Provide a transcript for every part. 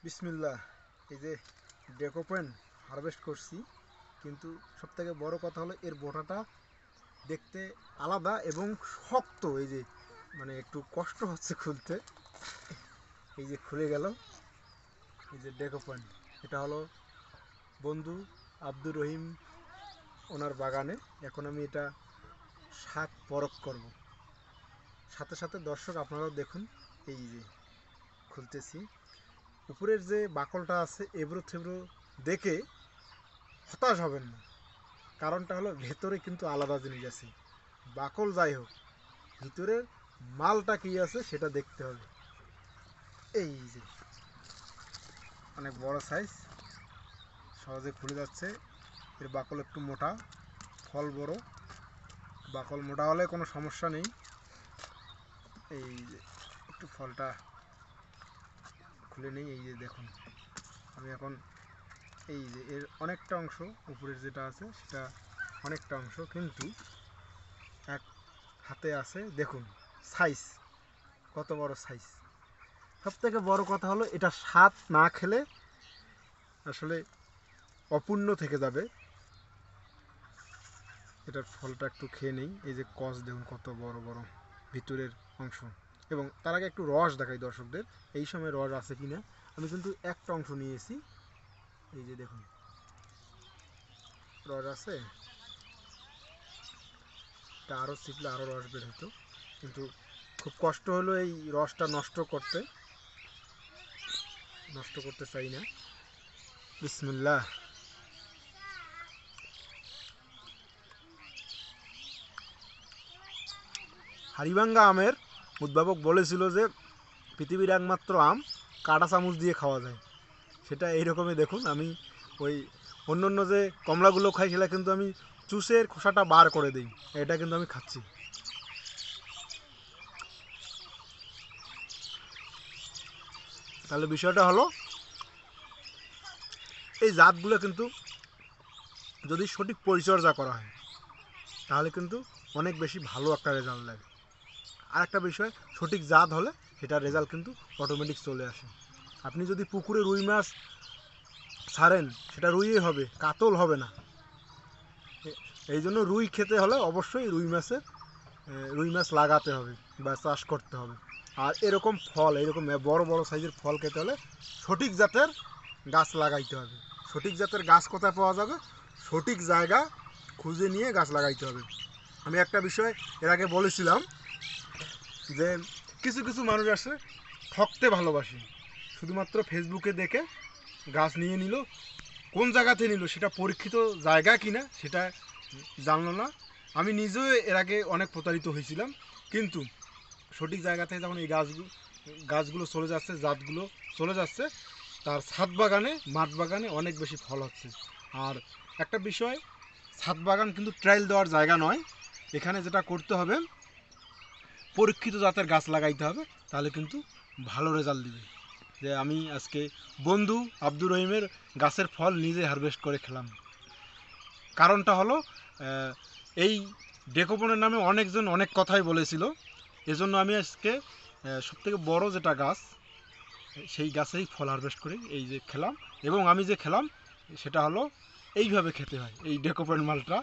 বিসমিল্লাহ। এই যে ডেকোপেন হারভেস্ট করছি, কিন্তু সবথেকে বড় কথা হলো এর বোটাটা দেখতে আলাদা এবং শক্ত। এই যে মানে একটু কষ্ট হচ্ছে খুলতে। এই যে খুলে গেল। এই যে ডেকোপেন, এটা হলো বন্ধু আব্দুর রহিম ওনার বাগানে। এখন আমি এটা স্বাদ পরখ করব, সাথে সাথে দর্শক আপনারাও দেখুন। এই যে খুলতেছি, উপরের যে বাকলটা আছে এবড়ো থেবড়ো দেখে হতাশ হবেন না, কারণটা হলো ভেতরে কিন্তু আলাদা জিনিস আছে। বাকল যাই হোক, ভিতরের মালটা কী আছে সেটা দেখতে হবে। এই যে অনেক বড় সাইজ, সহজে খুলে যাচ্ছে। এর বাকল একটু মোটা, ফল বড়। বাকল মোটা হলে কোনো সমস্যা নেই। এই যে একটু ফলটা খুলে নেই। এই যে দেখুন, আমি এখন এই যে এর অনেকটা অংশ, উপরের যেটা আছে সেটা অনেকটা অংশ কিন্তু এক হাতে আছে। দেখুন সাইজ কত বড় সাইজ। সব থেকে বড় কথা হলো এটা স্বাদ না খেলে আসলে অপূর্ণ থেকে যাবে। এটার ফলটা একটু খেয়ে নেই। এই যে কস দেখুন কত বড় বড় ভিতরের অংশ। এবং তার আগে একটু রস দেখাই দর্শকদের, এই সময় রস আছে কি না। আমি কিন্তু একটা অংশ নিয়েছি, এই যে দেখুন রস আছে। এটা আরও চিপলে আরও রস বের হতো, কিন্তু খুব কষ্ট হলো এই রসটা নষ্ট করতে চাই না। বিসমিল্লাহ। হাড়িভাঙ্গা আমের উদ্ভাবক বলেছিল যে পৃথিবীর একমাত্র আম কাঁটা চামচ দিয়ে খাওয়া যায়। সেটা এইরকমই দেখুন। আমি ওই অন্য অন্য যে কমলাগুলো খাই সেটা কিন্তু আমি চুষের খোসাটা বার করে দিই, এটা কিন্তু আমি খাচ্ছি। তাহলে বিষয়টা হলো এই জাতগুলো কিন্তু যদি সঠিক পরিচর্যা করা হয় তাহলে কিন্তু অনেক বেশি ভালো একটা রেজাল্ট লাগে। আর একটা বিষয়, সঠিক জাত হলে সেটার রেজাল্ট কিন্তু অটোমেটিক চলে আসে। আপনি যদি পুকুরে রুই মাছ ছাড়েন সেটা রুইই হবে, কাতল হবে না। এই জন্য রুই খেতে হলে অবশ্যই রুই মাছ লাগাতে হবে বা চাষ করতে হবে। আর এরকম ফল, এরকম বড় বড় সাইজের ফল খেতে হলে সঠিক জাতের গাছ লাগাইতে হবে। সঠিক জাতের গাছ কোথায় পাওয়া যাবে? সঠিক জায়গা খুঁজে নিয়ে গাছ লাগাইতে হবে। আমি একটা বিষয় এর আগে বলেছিলাম যে কিছু কিছু মানুষ আছে ঠকতে ভালোবাসে, শুধুমাত্র ফেসবুকে দেখে গাছ নিয়ে নিল, কোন জায়গাতে নিল সেটা পরীক্ষিত জায়গা কিনা সেটা জানলো না। আমি নিজেও এর আগে অনেক প্রতারিত হয়েছিলাম, কিন্তু সঠিক জায়গা থেকে যখন এই গাছগুলো চলে যাচ্ছে, জাতগুলো চলে যাচ্ছে, তার ছাদ বাগানে, মাঠ বাগানে অনেক বেশি ফল হচ্ছে। আর একটা বিষয়, ছাদ বাগান কিন্তু ট্রায়াল দেওয়ার জায়গা নয়। এখানে যেটা করতে হবে, পরীক্ষিত জাতের গাছ লাগাইতে হবে, তাহলে কিন্তু ভালো রেজাল্ট দিবে। যে আমি আজকে বন্ধু আব্দুর রহিমের গাছের ফল নিজে হারভেস্ট করে খেলাম। কারণটা হলো এই ডেকোপনের নামে অনেকজন অনেক কথাই বলেছিল, এজন্য আমি আজকে সবথেকে বড় যেটা গাছ সেই গাছেই ফল হারভেস্ট করে এই যে খেলাম। এবং আমি যে খেলাম সেটা হলো এইভাবে খেতে হয়। এই ডেকোপেন মালটা,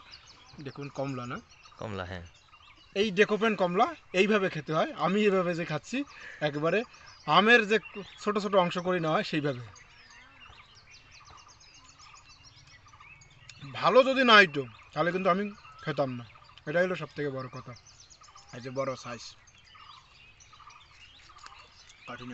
দেখুন কমলা না, কমলা, হ্যাঁ। এই ডেকোপেন কমলা এইভাবে খেতে হয়। আমি এইভাবে যে খাচ্ছি একবারে আমের যে ছোট ছোট অংশ করে নেওয়া হয় সেইভাবে। ভালো যদি না হইতো তাহলে কিন্তু আমি খেতাম না। এটাই হলো সব থেকে বড় কথা। এই যে বড় সাইজ কাঠিনা।